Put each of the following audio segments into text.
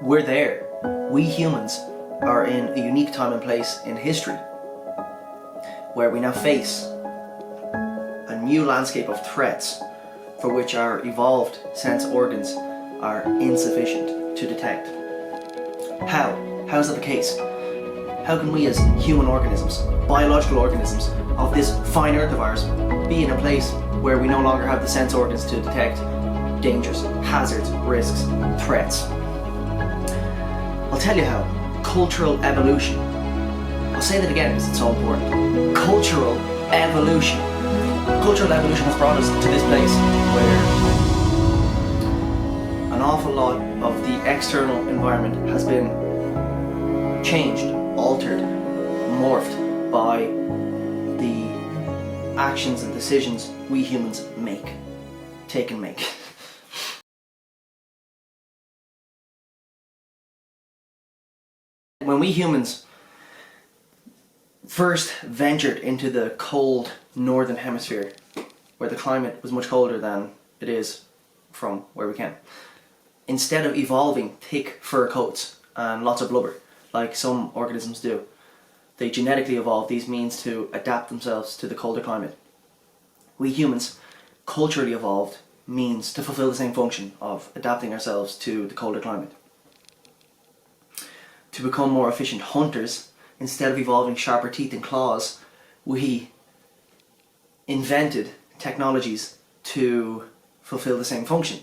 We're there. We humans are in a unique time and place in history where we now face a new landscape of threats for which our evolved sense organs are insufficient to detect. How? How is that the case? How can we as human organisms, biological organisms of this fine earth of ours, be in a place where we no longer have the sense organs to detect dangers, hazards, risks, threats? I'll tell you how. Cultural evolution. I'll say that again because it's so important. Cultural evolution. Cultural evolution has brought us to this place where an awful lot of the external environment has been changed, altered, morphed by the actions and decisions we humans take and make. When we humans first ventured into the cold northern hemisphere, where the climate was much colder than it is from where we came, instead of evolving thick fur coats and lots of blubber, like some organisms do, they genetically evolved these means to adapt themselves to the colder climate. We humans culturally evolved means to fulfill the same function of adapting ourselves to the colder climate. To become more efficient hunters, instead of evolving sharper teeth and claws, we invented technologies to fulfill the same function.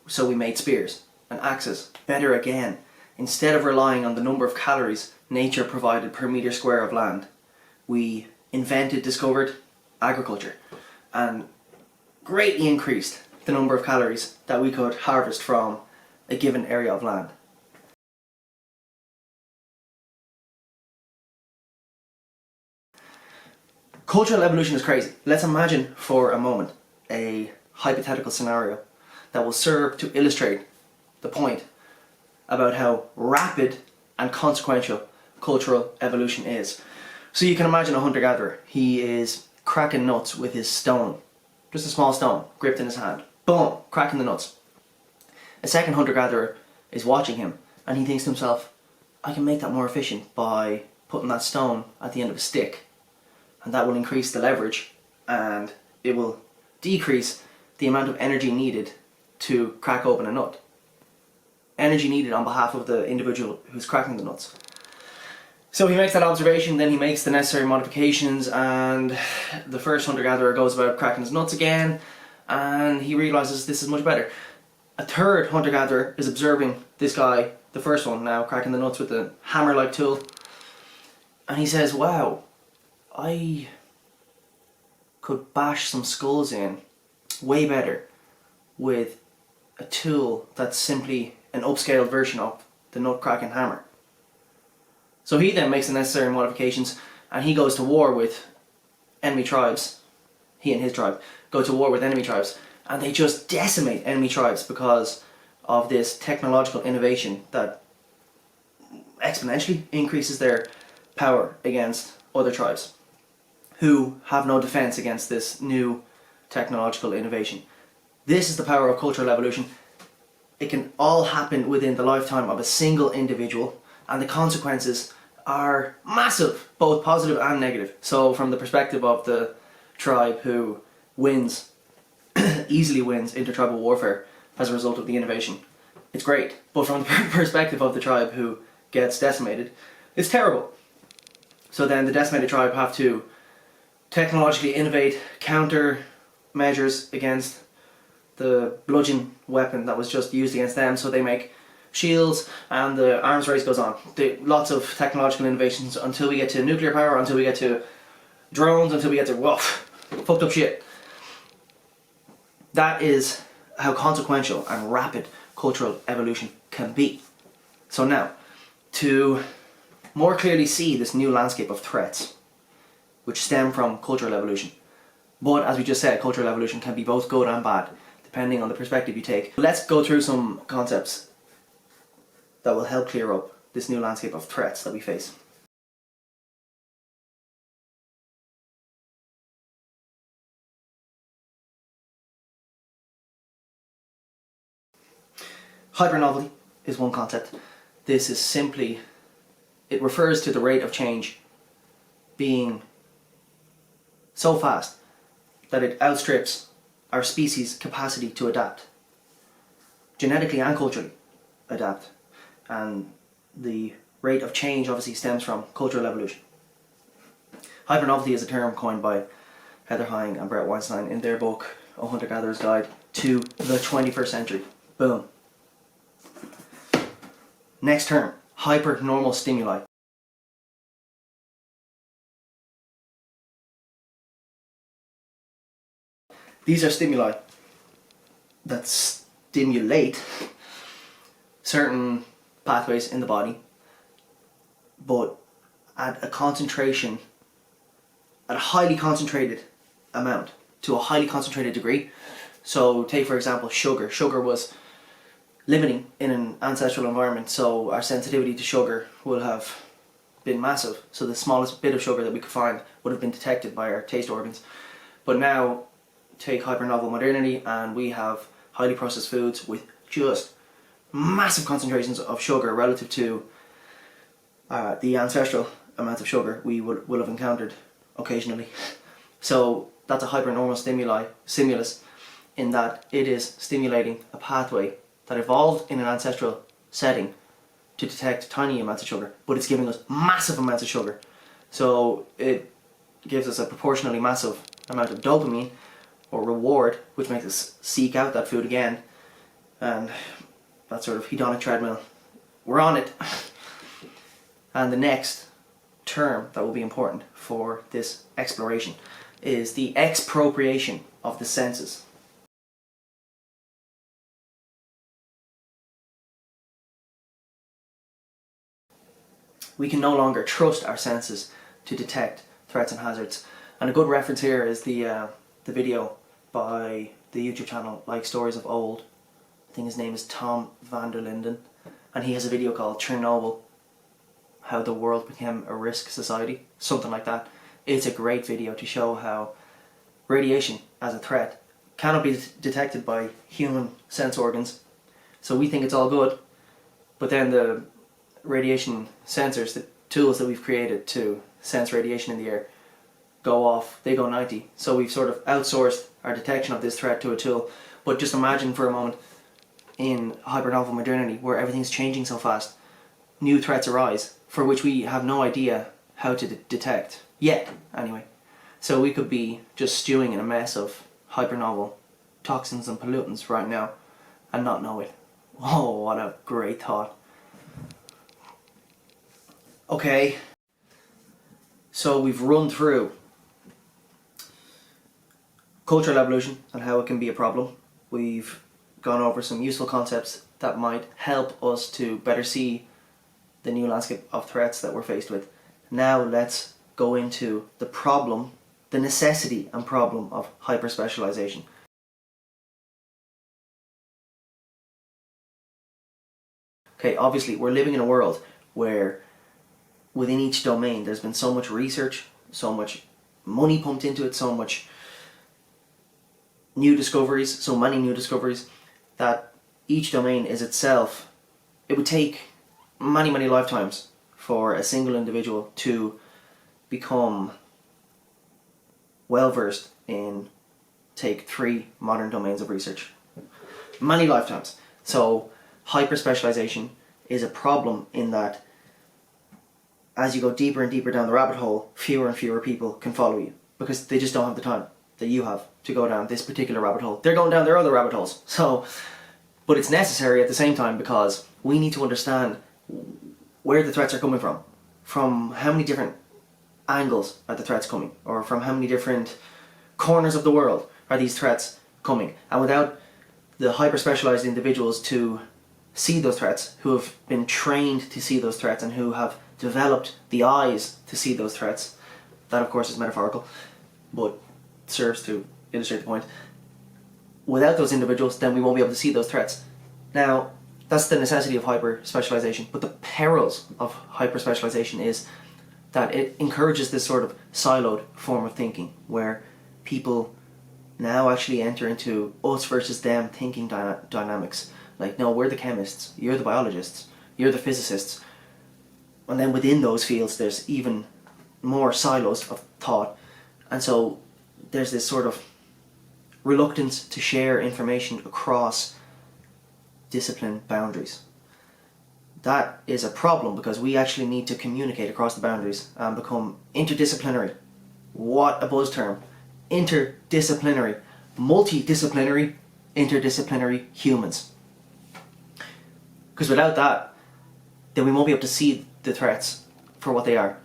So we made spears and axes. Better again, instead of relying on the number of calories nature provided per meter square of land, we discovered agriculture and greatly increased the number of calories that we could harvest from a given area of land. Cultural evolution is crazy. Let's imagine for a moment a hypothetical scenario that will serve to illustrate the point about how rapid and consequential cultural evolution is. So you can imagine a hunter-gatherer. He is cracking nuts with his stone. Just a small stone, gripped in his hand. Boom! Cracking the nuts. A second hunter-gatherer is watching him and he thinks to himself, I can make that more efficient by putting that stone at the end of a stick. And that will increase the leverage and it will decrease the amount of energy needed to crack open a nut. Energy needed on behalf of the individual who's cracking the nuts. So he makes that observation, then he makes the necessary modifications, and the first hunter-gatherer goes about cracking his nuts again, and he realizes this is much better. A third hunter-gatherer is observing this guy, the first one now, cracking the nuts with a hammer-like tool, and he says, wow, I could bash some skulls in way better with a tool that's simply an upscaled version of the nut-cracking hammer. So he then makes the necessary modifications and he goes to war with enemy tribes. He and his tribe go to war with enemy tribes and they just decimate enemy tribes because of this technological innovation that exponentially increases their power against other tribes who have no defense against this new technological innovation. This is the power of cultural evolution. It can all happen within the lifetime of a single individual, and the consequences are massive, both positive and negative. So from the perspective of the tribe who wins, easily wins intertribal warfare as a result of the innovation, it's great. But from the perspective of the tribe who gets decimated, it's terrible. So then the decimated tribe have to technologically innovate counter measures against the bludgeon weapon that was just used against them, so they make shields and the arms race goes on. Lots of technological innovations until we get to nuclear power, until we get to drones, until we get to fucked up shit. That is how consequential and rapid cultural evolution can be. So now, to more clearly see this new landscape of threats which stem from cultural evolution, but as we just said, cultural evolution can be both good and bad depending on the perspective you take. Let's go through some concepts that will help clear up this new landscape of threats that we face. Hypernovelty. is one concept. This is simply, it refers to the rate of change being so fast that it outstrips our species' capacity to adapt, genetically and culturally adapt. And the rate of change obviously stems from cultural evolution. Hypernovelty is a term coined by Heather Hine and Brett Weinstein in their book A Hunter-Gatherer's Guide to the 21st Century. Boom. Next term, hypernormal stimuli. These are stimuli that stimulate certain pathways in the body, but at a concentration, at a highly concentrated amount, to a highly concentrated degree. So take for example sugar. Sugar was limiting in an ancestral environment, so our sensitivity to sugar would have been massive. So the smallest bit of sugar that we could find would have been detected by our taste organs. But now take hyper-novel modernity and we have highly processed foods with just massive concentrations of sugar relative to the ancestral amounts of sugar we will have encountered occasionally. So that's a hypernormal stimulus in that it is stimulating a pathway that evolved in an ancestral setting to detect tiny amounts of sugar, but it's giving us massive amounts of sugar. So it gives us a proportionally massive amount of dopamine or reward, which makes us seek out that food again, and that sort of hedonic treadmill, we're on it. And the next term that will be important for this exploration is the expropriation of the senses. We can no longer trust our senses to detect threats and hazards. And a good reference here is the video by the YouTube channel Like Stories of Old. I think his name is Tom van der Linden, and he has a video called Chernobyl, How the World Became a Risk Society, something like that. It's a great video to show how radiation as a threat cannot be detected by human sense organs. So we think it's all good, but then the radiation sensors, the tools that we've created to sense radiation in the air, go off, they go 90. So we've sort of outsourced our detection of this threat to a tool. But just imagine for a moment in hypernovel modernity where everything's changing so fast, new threats arise for which we have no idea how to detect, yet anyway. So we could be just stewing in a mess of hypernovel toxins and pollutants right now and not know it. Oh, what a great thought. Okay, so we've run through cultural evolution and how it can be a problem. We've gone over some useful concepts that might help us to better see the new landscape of threats that we're faced with. Now let's go into the problem, the necessity and problem of hyper-specialization. Okay, obviously we're living in a world where within each domain there's been so much research, so much money pumped into it, so much new discoveries, so many new discoveries, that each domain is itself, it would take many lifetimes for a single individual to become well versed in, take 3 modern domains of research. Many lifetimes. So hyper-specialization is a problem in that as you go deeper and deeper down the rabbit hole, fewer and fewer people can follow you because they just don't have the time that you have to go down this particular rabbit hole. They're going down their other rabbit holes. So, but it's necessary at the same time because we need to understand where the threats are coming from how many different angles are the threats coming, or from how many different corners of the world are these threats coming. And without the hyper-specialized individuals to see those threats, who have been trained to see those threats and who have developed the eyes to see those threats, that of course is metaphorical, but serves to illustrate the point. Without those individuals, then we won't be able to see those threats. Now, that's the necessity of hyper-specialization, but the perils of hyper-specialization is that it encourages this sort of siloed form of thinking, where people now actually enter into us versus them thinking dynamics, Like, no, we're the chemists, you're the biologists, you're the physicists. And then within those fields there's even more silos of thought. And so there's this sort of reluctance to share information across discipline boundaries. That is a problem because we actually need to communicate across the boundaries and become interdisciplinary. What a buzz term. Interdisciplinary, multidisciplinary, interdisciplinary humans. Because without that, then we won't be able to see the threats for what they are.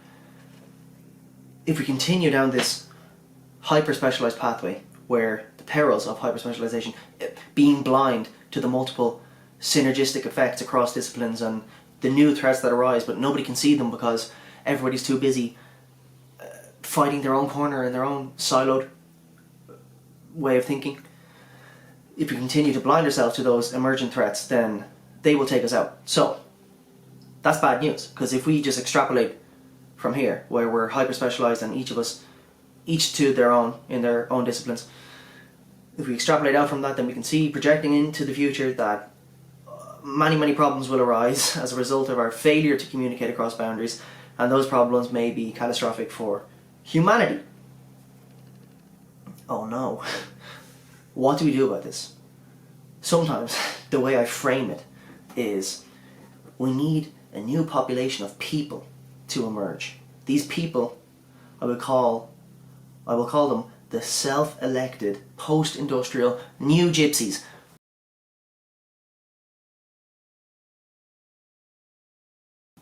If we continue down this hyper-specialized pathway, where the perils of hyper-specialization, being blind to the multiple synergistic effects across disciplines and the new threats that arise, but nobody can see them because everybody's too busy fighting their own corner in their own siloed way of thinking. If we continue to blind ourselves to those emergent threats, then they will take us out. So that's bad news, because if we just extrapolate from here, where we're hyper-specialized and each of us, each to their own, in their own disciplines, if we extrapolate out from that, then we can see, projecting into the future, that many problems will arise as a result of our failure to communicate across boundaries, and those problems may be catastrophic for humanity. Oh no. What do we do about this? Sometimes the way I frame it is, we need a new population of people to emerge. These people, I will call them the self-elected, post-industrial new gypsies.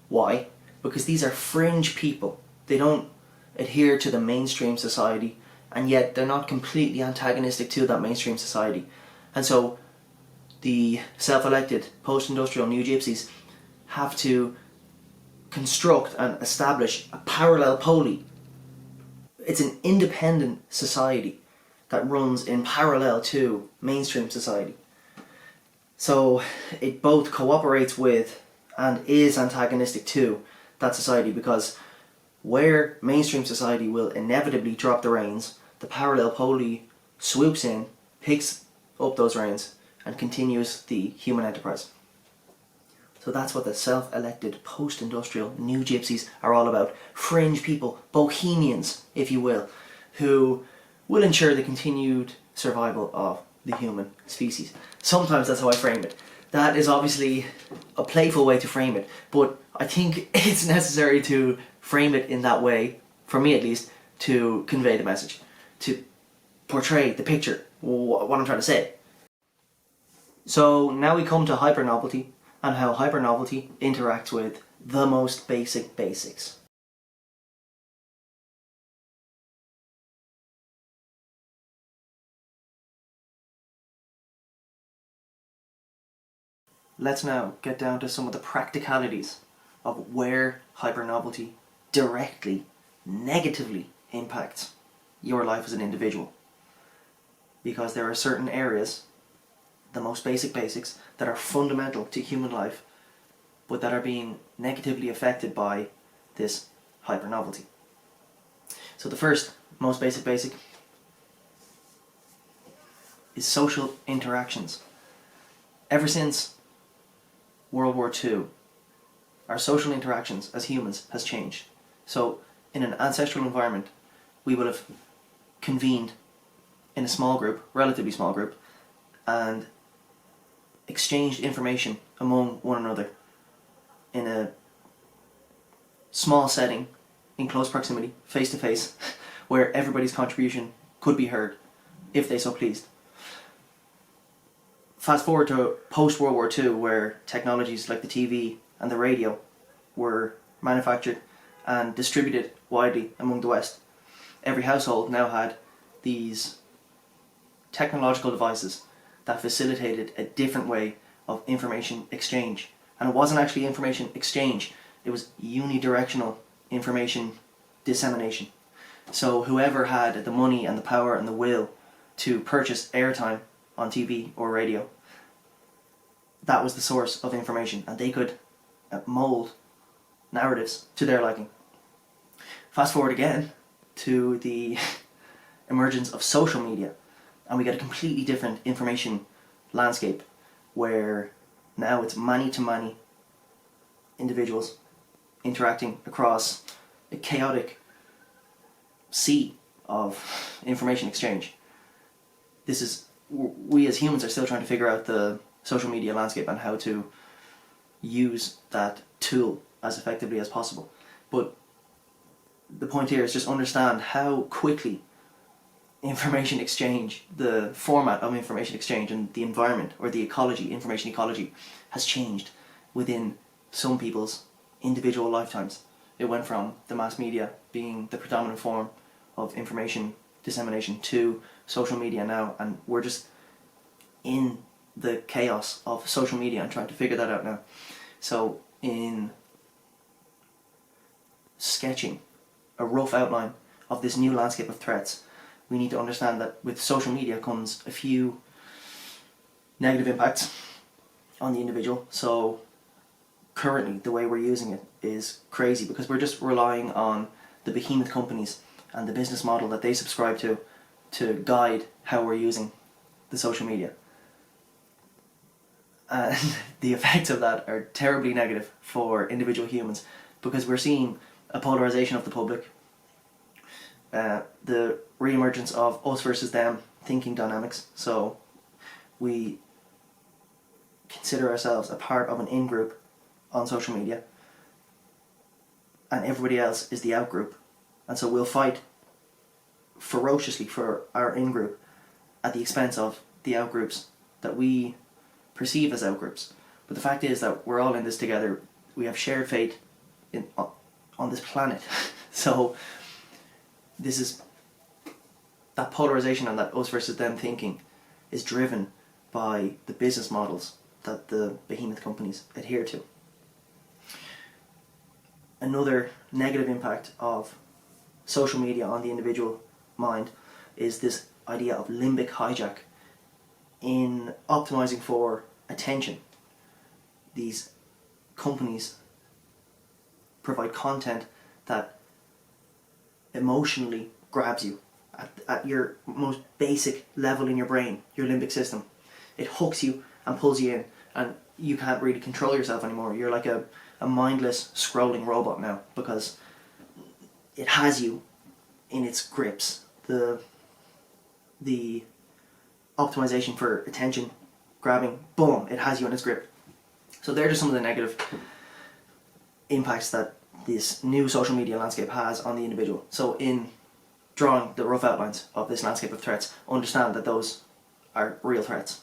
Why? Because these are fringe people. They don't adhere to the mainstream society, and yet they're not completely antagonistic to that mainstream society. And so the self-elected, post-industrial new gypsies have to construct and establish a parallel poli. It's an independent society that runs in parallel to mainstream society. So it both cooperates with and is antagonistic to that society, because where mainstream society will inevitably drop the reins, the parallel poli swoops in, picks up those reins, and continues the human enterprise. So that's what the self-elected, post-industrial new gypsies are all about. Fringe people, bohemians, if you will, who will ensure the continued survival of the human species. Sometimes that's how I frame it. That is obviously a playful way to frame it, but I think it's necessary to frame it in that way, for me at least, to convey the message, to portray the picture, what I'm trying to say. So now we come to hypernovelty, and how hypernovelty interacts with the most basic basics. Let's now get down to some of the practicalities of where hypernovelty directly, negatively impacts your life as an individual. Because there are certain areas, the most basic basics, that are fundamental to human life, but that are being negatively affected by this hypernovelty. So the first, most basic basic, is social interactions. Ever since World War II, our social interactions as humans has changed. So in an ancestral environment, we would have convened in a small group, relatively small group, and exchanged information among one another in a small setting, in close proximity, face to face, where everybody's contribution could be heard, if they so pleased. Fast forward to post-World War II, where technologies like the TV and the radio were manufactured and distributed widely among the West. Every household now had these technological devices that facilitated a different way of information exchange. And it wasn't actually information exchange, it was unidirectional information dissemination. So whoever had the money and the power and the will to purchase airtime on TV or radio, that was the source of information, and they could mould narratives to their liking. Fast forward again to the emergence of social media, and we get a completely different information landscape, where Now it's many to many individuals interacting across a chaotic sea of information exchange. We as humans are still trying to figure out the social media landscape and how to use that tool as effectively as possible. But the point here is just understand how quickly information exchange, the format of information exchange and the environment or the ecology, information ecology, has changed within some people's individual lifetimes. It went from the mass media being the predominant form of information dissemination to social media now, and we're just in the chaos of social media and trying to figure that out now. So in sketching a rough outline of this new landscape of threats, we need to understand that with social media comes a few negative impacts on the individual. So currently the way we're using it is crazy because we're just relying on the behemoth companies and the business model that they subscribe to guide how we're using the social media. And the effects of that are terribly negative for individual humans because we're seeing a polarization of the public, the re-emergence of us versus them thinking dynamics. So we consider ourselves a part of an in-group on social media and everybody else is the out-group, and so we'll fight ferociously for our in-group at the expense of the out-groups that we perceive as out-groups. But the fact is that we're all in this together. We have shared fate on this planet. So this is that polarization and that us versus them thinking is driven by the business models that the behemoth companies adhere to. Another negative impact of social media on the individual mind is this idea of limbic hijack. In optimizing for attention, these companies provide content that emotionally grabs you at your most basic level in your brain, your limbic system. It hooks you and pulls you in, and you can't really control yourself anymore. You're like a mindless scrolling robot now because it has you in its grips. The optimization for attention grabbing, boom, it has you in its grip. So they're just some of the negative impacts that this new social media landscape has on the individual. So in drawing the rough outlines of this landscape of threats, understand that those are real threats.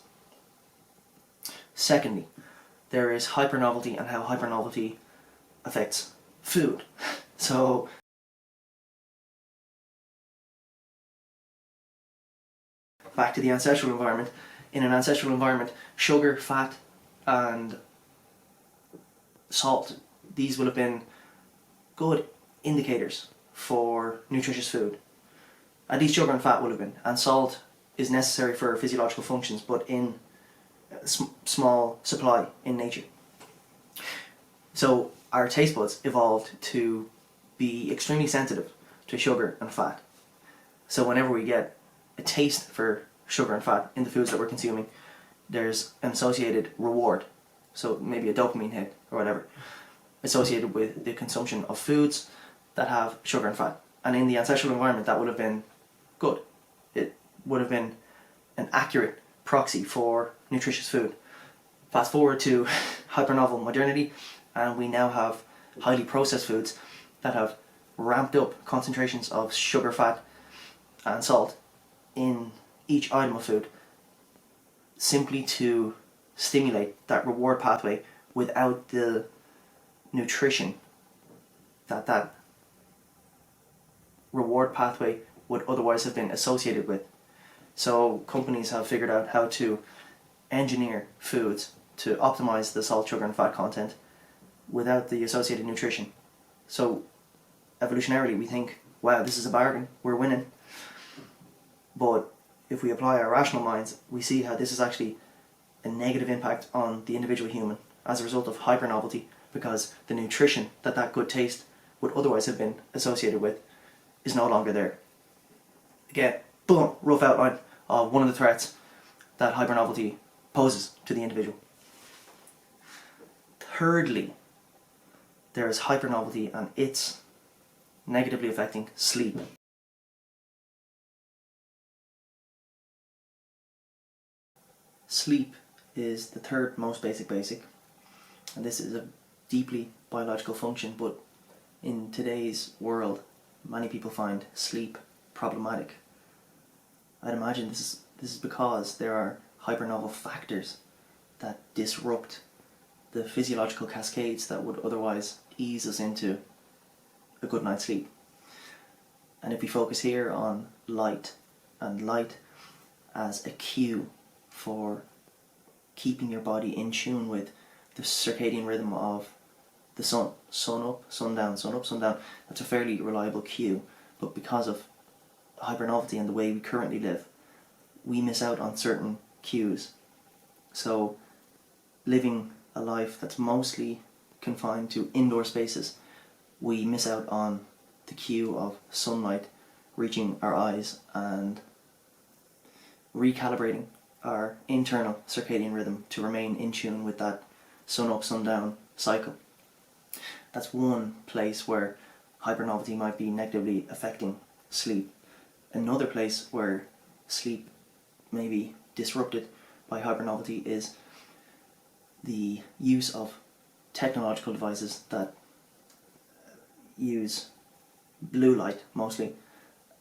Secondly, there is hypernovelty and how hypernovelty affects food. So back to the ancestral environment. In an ancestral environment, sugar, fat and salt, these will have been good indicators for nutritious food. At least sugar and fat would have been, and salt is necessary for physiological functions but in small supply in nature. So our taste buds evolved to be extremely sensitive to sugar and fat. So whenever we get a taste for sugar and fat in the foods that we're consuming, there's an associated reward. So maybe a dopamine hit or whatever associated with the consumption of foods that have sugar and fat. And in the ancestral environment that would have been good. It would have been an accurate proxy for nutritious food. Fast forward to hyper-novel modernity and we now have highly processed foods that have ramped up concentrations of sugar, fat and salt in each item of food simply to stimulate that reward pathway without the nutrition that reward pathway would otherwise have been associated with. So companies have figured out how to engineer foods to optimize the salt, sugar and fat content without the associated nutrition. So evolutionarily we think, wow, this is a bargain, we're winning. But if we apply our rational minds, we see how this is actually a negative impact on the individual human as a result of hypernovelty, because the nutrition that good taste would otherwise have been associated with is no longer there. Again, boom, rough outline of one of the threats that hypernovelty poses to the individual. thirdly, there is hypernovelty, and it's negatively affecting sleep. Sleep is the third most basic, and this is a deeply biological function, but in today's world, many people find sleep problematic. I'd imagine this is because there are hypernovel factors that disrupt the physiological cascades that would otherwise ease us into a good night's sleep. And if we focus here on light, and light as a cue for keeping your body in tune with the circadian rhythm of the sun. Sun up, sun down, sun up, sun down. That's a fairly reliable cue, but because of hypernovelty and the way we currently live, we miss out on certain cues. So living a life that's mostly confined to indoor spaces, we miss out on the cue of sunlight reaching our eyes and recalibrating our internal circadian rhythm to remain in tune with that sun up, sun down cycle. That's one place where hypernovelty might be negatively affecting sleep. Another place where sleep may be disrupted by hypernovelty is the use of technological devices that use blue light mostly,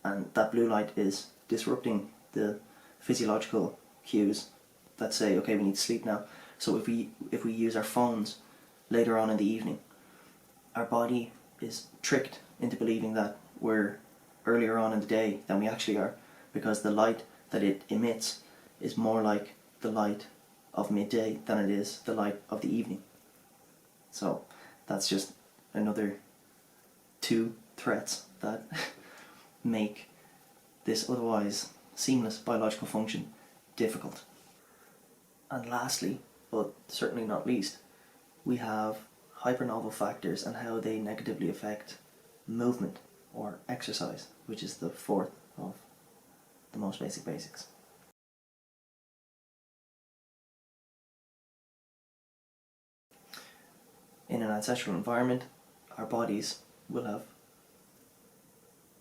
and that blue light is disrupting the physiological cues that say, okay, we need to sleep now. So if we use our phones later on in the evening, our body is tricked into believing that we're earlier on in the day than we actually are, because the light that it emits is more like the light of midday than it is the light of the evening. So that's just another two threats that make this otherwise seamless biological function difficult. And lastly, but certainly not least, we have hypernovel factors and how they negatively affect movement or exercise, which is the fourth of the most basic basics. In an ancestral environment, our bodies will have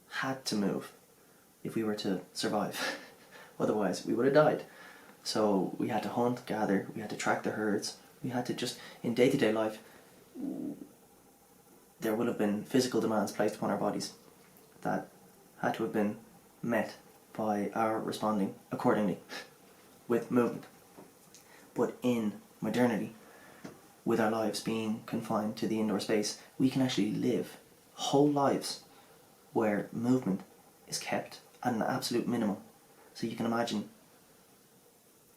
had to move if we were to survive. Otherwise, we would have died. So we had to hunt, gather, we had to track the herds, we had to just, in day-to-day life, there would have been physical demands placed upon our bodies that had to have been met by our responding accordingly with movement. But in modernity, with our lives being confined to the indoor space, we can actually live whole lives where movement is kept at an absolute minimum. So you can imagine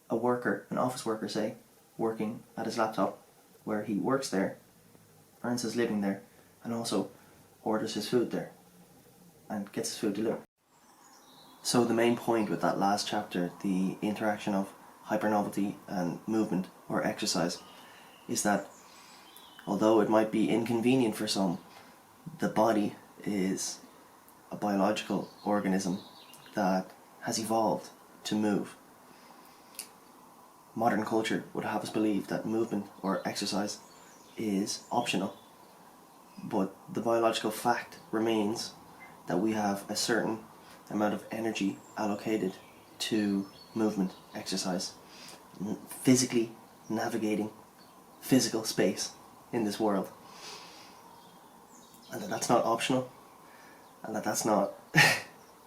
a worker, an office worker say, working at his laptop, where he works there, earns his living there, and also orders his food there and gets his food delivered. So the main point with that last chapter, the interaction of hypernovelty and movement or exercise, is that although it might be inconvenient for some, the body is a biological organism that has evolved to move. Modern culture would have us believe that movement or exercise is optional, but the biological fact remains that we have a certain amount of energy allocated to movement, exercise, physically navigating physical space in this world, and that's not optional, and that's not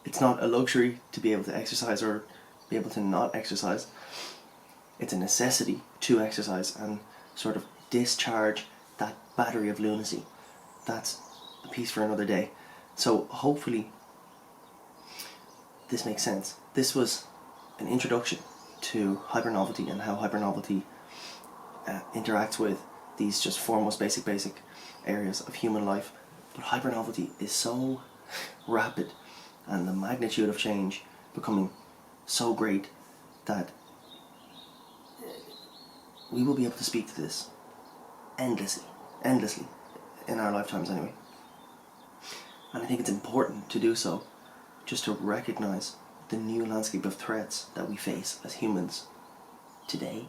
it's not a luxury to be able to exercise or be able to not exercise. It's a necessity to exercise and sort of discharge that battery of lunacy. That's a piece for another day. So hopefully this makes sense. This was an introduction to hypernovelty and how hypernovelty interacts with these just four most basic areas of human life. But hypernovelty is so rapid, and the magnitude of change becoming so great, that we will be able to speak to this endlessly in our lifetimes anyway. And I think it's important to do so, just to recognize the new landscape of threats that we face as humans today